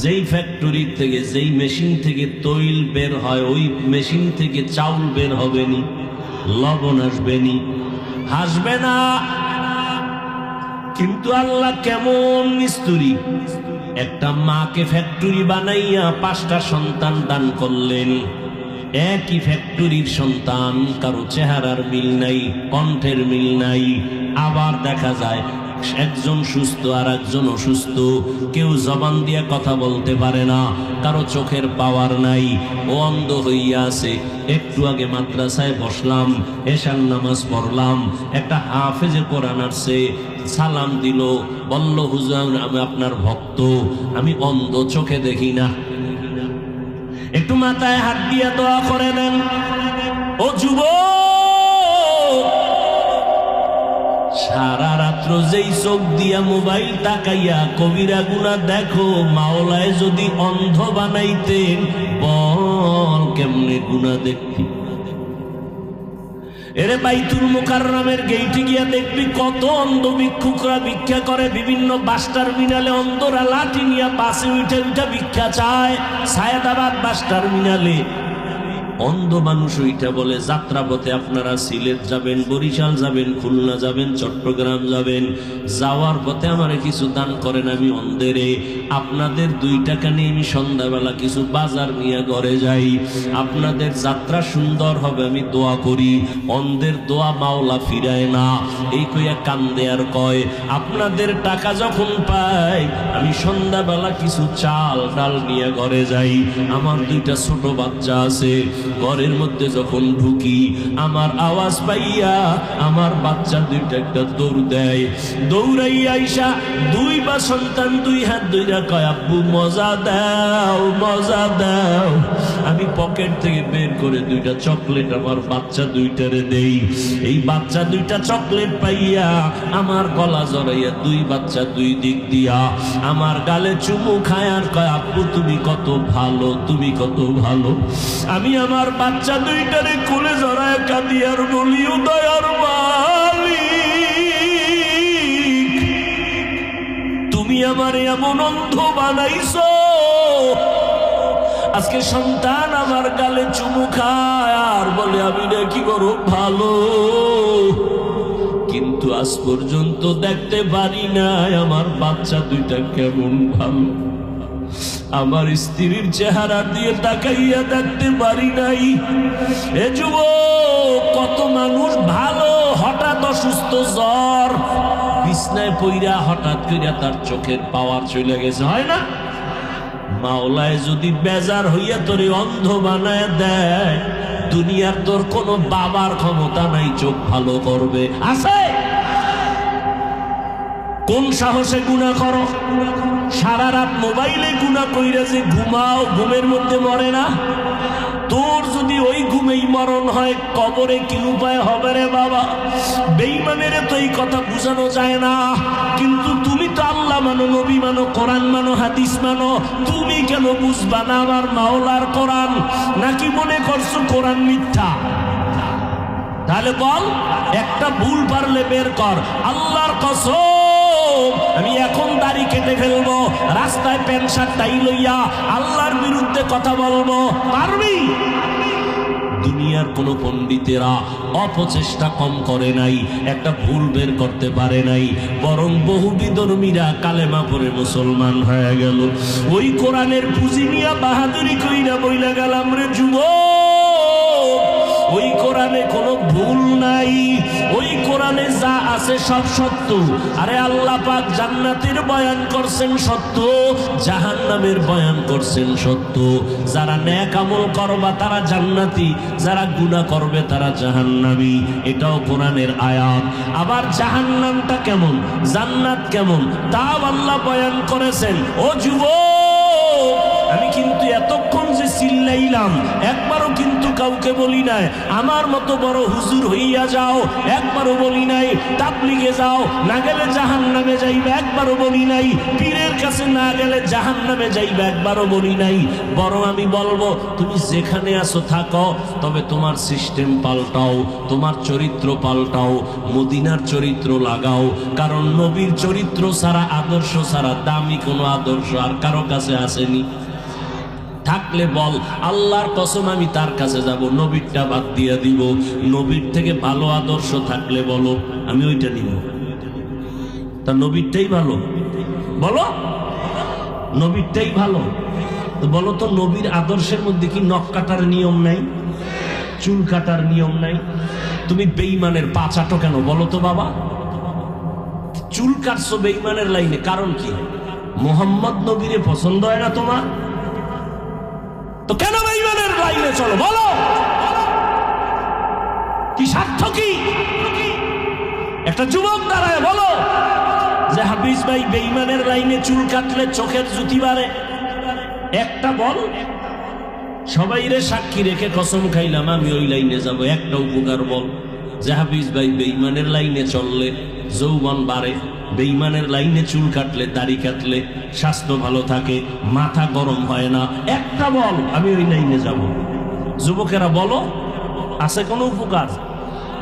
যেই ফ্যাক্টরি থেকে যেই মেশিন থেকে তৈল বের হয় ওই মেশিন থেকে চাউল বের হবে নি, লবণ আসবে নি, হাসবে না। কিন্তু আল্লাহ কেমন মিস্ত্রি, একটা মাকে ফ্যাক্টরি বানাইয়া 5টা সন্তান দান করলেন। একই ফ্যাক্টরির সন্তান, কারো চেহারার মিল নাই, কণ্ঠের মিল নাই। আবার দেখা যায় একজন সুস্থ আর একজন অসুস্থ, কেউ জবান দিয়ে কথা বলতে পারে না, কারো চোখের পাওয়ার নাই, ও অন্ধ হইয়া আছে। একটু আগে মাদ্রাসায় বসলাম, এশার নামাজ পড়লাম, একটা হাফেজে কোরআন আসছে, সালাম দিল, বলল হুজুর আমি আপনার ভক্ত, আমি অন্ধ, চোখে দেখি না, একটু মাথায় হাত দিয়ে দোয়া করে দেন। ও যুবক, সারা রাত্র যেই চোখ দিয়া মোবাইল তাকাইয়া কবিরা গুনাহ দেখো, মাওলায় যদি অন্ধ বানাইতেন বল কেমনে গুনাহ দেখতি? এরে বাইতুল মুকাররমের গেইটে গিয়া দেখবি কত অন্ধ ভিক্ষুকরা ভিক্ষা করে, বিভিন্ন বাস টার্মিনালে অন্ধরা লাঠি নিয়ে বাসে উঠে উঠে ভিক্ষা চায়। সায়েদাবাদ বাস টার্মিনালে অন্ধ মানুষ ওইটা বলে, যাত্রাপথে আপনারা সিলেট যাবেন, বরিশাল যাবেন, খুলনা যাবেন, চট্টগ্রাম যাবেন, যাওয়ার পথে আমারে কিছু দান করেন, আমি অন্ধেরে আপনাদের 2 টাকা নিয়ে আমি সন্ধ্যাবেলা কিছু বাজার নিয়ে ঘরে যাই, আপনাদের যাত্রা সুন্দর হবে আমি দোয়া করি। অন্ধের দোয়া মাওলা ফিরায় না, এই কইয়া কান্দে আর কয় আপনাদের টাকা যখন পাই আমি সন্ধ্যাবেলা কিছু চাল ডাল নিয়ে ঘরে যাই। আমার 2টা ছোট বাচ্চা আছে, ঘরের মধ্যে যখন ঢুকি আমার আওয়াজ পাইয়া আমার বাচ্চা 2টা একটা দৌড় দেয়, দৌড়াইয়া আইসা 2 বা সন্তান 2 হাত ধইরা কয় আব্বু মজা দাও মজা দাও। আমি পকেট থেকে বের করে 2টা চকলেট আমার বাচ্চা 2টারে দেই। এই বাচ্চা 2টা চকলেট পাইয়া আমার গলা জড়াইয়া 2 বাচ্চা 2 দিক দিয়া আমার গালে চুমু খায় আর কয় আব্বু তুমি কত ভালো, তুমি কত ভালো। আমি আমার বাচ্চা 2টারে কোলে জড়ায় কাঁদি আর বলি ও দয়ার মালিক, তুমি আমার এমন অন্ধ বানাইছো, আজকে সন্তান আমার গালে চুমু খায় আর বলে আমি নাকি বড় ভালো, কিন্তু আজ পর্যন্ত দেখতে পারি না আমার বাচ্চা 2টা কেমন ভালো। আমার স্ত্রীর চেহারা দিয়ে তাকাইয়া দেখতে পারি নাই। এ যুবক, কত মানুষ ভালো, হঠাৎ অসুস্থ, জ্বর, বিছনায় পইরা হঠাৎ কইরা তার চোখের পাওয়ার চলে গেছে, হয় না? মাওলায় যদি বেজার হইয়া তোরে অন্ধ বানায় দেয়, দুনিয়ার তোর কোনো বাবার ক্ষমতা নাই চোখ ভালো করবে, আছে? কোন সাহসে গুনাহ করো? সারা রাত মোবাইলে গুনাহ কইরা যে ঘুমাও, ঘুমের মধ্যে মরে না? তোর যদি ওই ঘুমেই মরণ হয়, কবরে কি উপায় হবে রে বাবা? বেঈমানের তো এই কথা বুঝানো যায় না, কিন্তু তুমি তো আল্লাহ মানো, নবী মানো, কোরআন মানো, হাদিস মানো, তুমি কেন বুঝবা না আমার মাওলার কোরআন? নাকি মনে করছো কোরআন মিথ্যা? তাহলে বল, একটা ভুল পারলে বের কর। আল্লাহর কসম, আমি এখন দাড়ি কেটে ফেলবো, রাস্তায় প্যান্ট শার্ট টাই লইয়া আল্লাহর বিরুদ্ধে কথা বলবো, পারবি? দুনিয়ার কোন পণ্ডিতেরা অপচেষ্টা কম করে নাই, একটা ভুল বের করতে পারে নাই, বরং বহু বিধর্মীরা কালেমা পড়ে মুসলমান হয়ে গেল। ওই কোরআনের পুঁজি নিয়া বাহাদুরি কইরা বইলা গেলাম রে যুবক, ওই কোরআনে কোনো ভুল নাই, ওই কোরআনে যা আছে সব সত্য। আরে আল্লাহ পাক জান্নাতের বয়ান করছেন সত্য, জাহান্নামের বয়ান করছেন সত্য। যারা নেক আমল করবা তারা জান্নাতি, যারা গুনাহ করবে তারা জাহান্নামী, এটাও কোরআনের আয়াত। আবার জাহান্নামটা কেমন, জান্নাত কেমন, তাও আল্লাহ বয়ান করেছেন। ও যুবক, আমি কিন্তু এতক্ষণ যে চিল্লাইলাম, একবারও কিন্তু কাউকে বলি নাই আমার মতো বড় হুজুর হইয়া যাও, একবারও বলি নাই তাবলীগে যাও, না গেলে জাহান্নামে যাইবে, একবারও বলি নাই পীরের কাছে না গেলে জাহান্নামে যাইবে, একবারও বলি নাই। বরং আমি বলবো, তুমি যেখানে আছো থাকো, তবে তোমার সিস্টেম পাল্টাও, তোমার চরিত্র পাল্টাও, মদিনার চরিত্র লাগাও। কারণ নবীর চরিত্র ছাড়া, আদর্শ ছাড়া দামি কোনো আদর্শ আর কারো কাছে আসেনি। থাকলে বল, আল্লাহর কসম আমি তার কাছে যাব, নবীরটা বাদ দিয়ে দিব। নবীর থেকে ভালো আদর্শ থাকলে বলো, আমি ওইটা নিব। তা নবীরটাই ভালো, বলো নবীরটাই ভালো। তো বলো তো, নবীর আদর্শের মধ্যে কি নখ কাটার নিয়ম নাই, চুল কাটার নিয়ম নাই? তুমি বেঈমানের পা চাটো কেন বলো তো বাবা? চুল কাটছো বেঈমানের লাইনে, কারণ কি? মুহাম্মদ নবীরে পছন্দ হয় না তোমার, তো কেন বেঈমানের লাইনে চলো বলো? কি স্বার্থ কি? একটা যুবক দাঁড়ায় বলো যে হাফিজ ভাই বেঈমানের লাইনে চুল কাটলে চোখের জুতি বাড়ে, একটা বল। সবাই রে সাক্ষী রেখে কসম খাইলাম আমি ওই লাইনে যাব, একটা উপকার বল যে হাফিজ ভাই বেঈমানের লাইনে চললে যৌবন বাড়ে, বেঈমানের লাইনে চুল কাটলে, দাড়ি কাটলে স্বাস্থ্য ভালো থাকে, মাথা গরম হয় না, একটা বল আমি ওই লাইনে যাব। যুবকেরা বলো, আছে কোনো উপকার?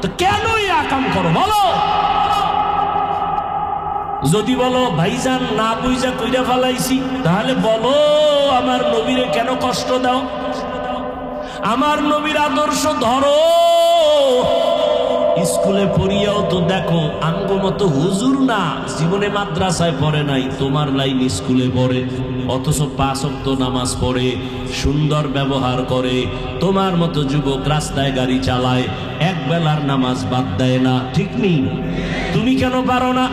তো কেন এই আকাম করো বলো? যদি বলো ভাইজান না বুঝা কইরা ফেলাইছি, তাহলে বলো আমার নবীরে কেন কষ্ট দাও? আমার নবীর আদর্শ ধরো। স্কুলে পড়িয়াও তো দেখো আঙ্গ মতো হুজুর না, জীবনে মাদ্রাসায় পড়ে নাই, তোমার লাইন স্কুলে পড়ে, অথচ 5 ওয়াক্ত নামাজ পড়ে, সুন্দর ব্যবহার করে। তোমার মতো যুবক রাস্তায় গাড়ি চালায়, এক বেলার নামাজ বাদ দেয় না, ঠিক নেই? তুমি কেন পারো না?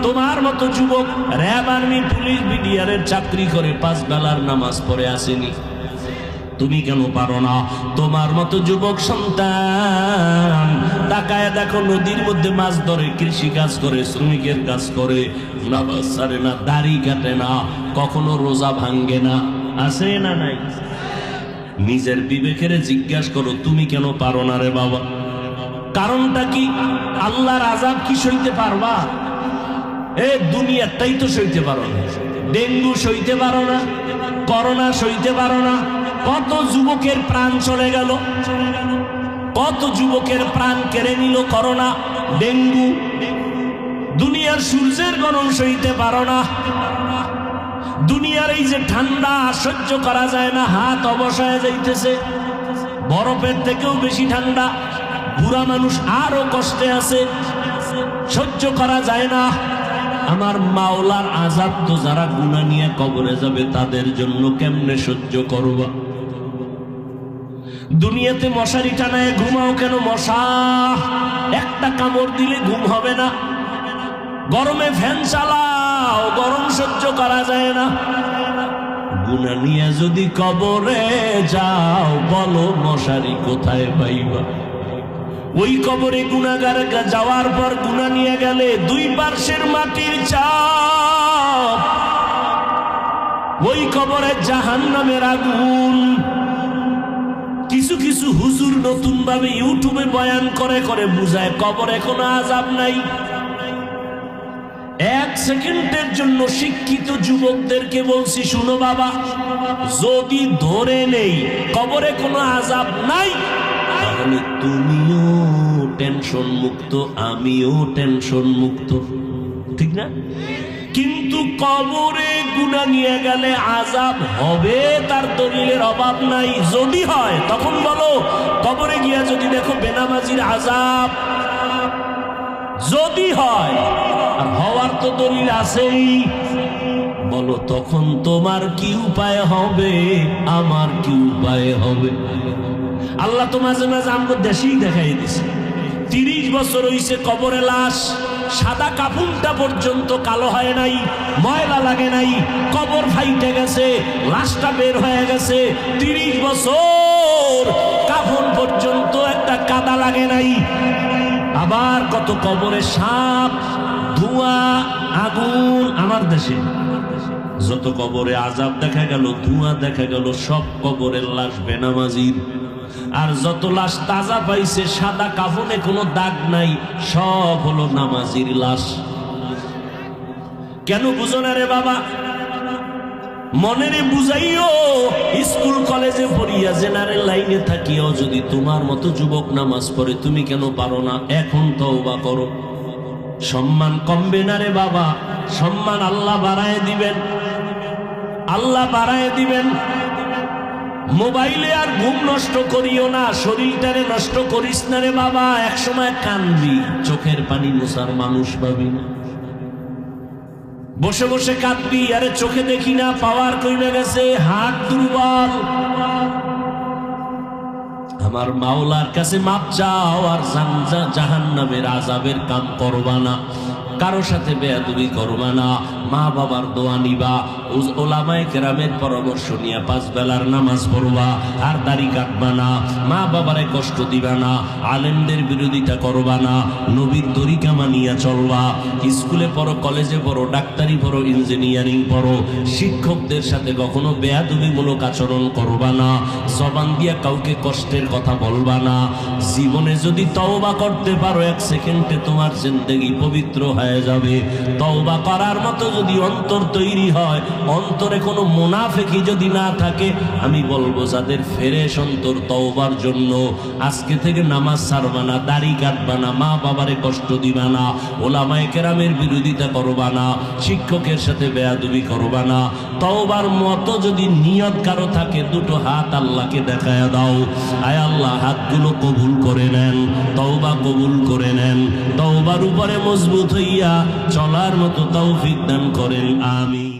তোমার মতো যুবক র্যাব, আর্মি, পুলিশ, বিডিআরের চাকরি করে 5 বেলার নামাজ পড়ে আসেনি, তুমি কেন পারো না? তোমার মতো যুবক সন্তান তাকায় দেখো, নদীর মধ্যে মাছ ধরে, কৃষি কাজ করে, শ্রমিকের কাজ করে, নামাজ ছাড়ে না, দাড়ি কাটে না, কখনো রোজা ভাঙ্গে না, আছে না নাই? নিজের বিবেকের জিজ্ঞাসা করো, তুমি কেন পারো না রে বাবা? কারণটা কি? আল্লাহর আযাব কি সইতে পারবা? এ দুনিয়াটাই তো সইতে পারো না, ডেঙ্গু সইতে পারো না, করোনা সইতে পারো না, কত যুবকের প্রাণ চলে গেল, কত যুবকের প্রাণ কেড়ে নিল করোনা, ডেঙ্গু। দুনিয়ার সূর্যের গরম সইতে পারো না, দুনিয়ার এই যে ঠান্ডা সহ্য করা যায় না, হাত অবসায় যাইতেছে, বরফের থেকেও বেশি ঠান্ডা, বুড়া মানুষ আরো কষ্টে আছে, সহ্য করা যায় না। আমার মাওলার আযাব তো যারা গুনাহ নিয়ে কবরে যাবে তাদের জন্য কেমনে সহ্য করবা? দুনিয়াতে মশারি টানায় ঘুমাও কেন? মশা একটা কামড় দিলে ঘুম হবে না। গরমে ফ্যান চালাও, গরম সহ্য করা যায় না। গুনাহ নিয়ে যদি কবরে যাও, বলো মশারি কোথায় পাইবা? ওই কবরে গুনাহগার যাওয়ার পর গুনাহ নিয়ে গেলে দুই পার্শ্বের মাটির চাপ, ওই কবরে জাহান্নামের আগুন। কিছু কিছু হুজুর নতুন ভাবে ইউটিউবে বয়ান করে করে বুঝায় কবরে কোনো আযাব নাই। এক সেকেন্ডের জন্য শিক্ষিত যুবকদেরকে বলছি, শুনো বাবা, যদি ধরে নেই কবরে কোনো আযাব নাই, তাহলে তুমিও টেনশন মুক্ত, আমিও টেনশন মুক্ত, ঠিক না? কিন্তু কবরে গুনাহ নিয়ে গেলে আযাব হবে, তার দলিলের অভাব নাই। যদি হয় তখন বলো, কবরে গিয়া যদি দেখো বেনামাজির আযাব, যদি হয়, আর হওয়ার তো দলিল আছেই, বলো তখন তোমার কি উপায় হবে, আমার কি উপায় হবে? আল্লাহ তো মাঝে মাঝে আমাদের দেশেই দেখাই দিছে। 30 বছর হইছে কবরে লাশ, সাদা কাফনটা পর্যন্ত কালো হয় নাই, ময়লা লাগে নাই, কবর ফাইটে গেছে, লাশটা বের হয়ে গেছে। 30 বছর কাফন পর্যন্ত একটা কাদা লাগে নাই। আবার কত কবরে সাপ, ধোঁয়া, আগুন। আমার দেশে যত কবরে আযাব দেখা গেল, ধোঁয়া দেখা গেল, সব কবরের লাশ বেনামাজির। আর যত লাশ তাজা পাইছে, সাদা কাফনে কোনো দাগ নাই, সব হলো নামাজির লাশ। কেন বুঝো না রে বাবা? মনেরে বুঝাইও, স্কুল কলেজে পড়িয়া জেনারেল লাইনে থাকিও যদি তোমার মতো যুবক নামাজ পড়ে, তুমি কেন পারো না? এখন তওবা করো। সম্মান কমবে না রে বাবা, সম্মান আল্লাহ বাড়ায় দিবেন, আল্লাহ বাড়ায় দিবেন। মোবাইলে আর ঘুম নষ্ট করিও না, শরীরটারে নষ্ট করিস না রে বাবা। একসময় কানবি, চোখের পানি মোছার মানুষ পাবি না। বসে বসে কাঁদবি, আরে চোখে দেখি না, পাওয়ার কমে গেছে, হাত দুর্বল। আমার মাওলার কাছে মাপ চাও, আর জাহান্নামের আযাবের কাম করবা না। কারো সাথে বেয়াদবি করবা না, মা বাবার দোয়া নিবা, ওলামায়ে কেরামের পরামর্শ নিয়ে 5 বেলার নামাজ পড়বা, আর দাড়ি কাটবা না, মা বাবারে কষ্ট দিবা না, আলেমদের বিরোধিতা করবা না, নবীর তরিকা মানিয়া চলবা। স্কুলে পড়ো, কলেজে পড়ো, ডাক্তারি পড়ো, ইঞ্জিনিয়ারিং পড়ো, শিক্ষকদের সাথে কখনো বেয়াদবিমূলক আচরণ করবা না, জবান দিয়া কাউকে কষ্টের কথা বলবা না। জীবনে যদি তওবা করতে পারো, 1 সেকেন্ডে তোমার জিন্দেগি পবিত্র হয়ে যাবে। তওবা করার মতো যদি অন্তর তৈরি হয়, অন্তরে কোনো মুনাফিকি যদি না থাকে, আমি বলবো যাদের ফ্রেশ অন্তর, তওবার জন্য আজকে থেকে নামাজ ছাড়বা না, দাড়ি কাটবা না, মা বাবারে কষ্ট দিবা না, ওলামায়ে কেরামের বিরোধিতা করবা না, শিক্ষকের সাথে বেয়াদবি করবা না। তওবার মতো যদি নিয়ত কারো থাকে, 2টো হাত আল্লাহকে দেখায়া দাও। আয় আল্লাহ, হাতগুলো কবুল করে নেন, তওবা কবুল করে নেন, তওবার উপরে মজবুত হইয়া চলার মতো তৌফিক দান করেন, আমিন।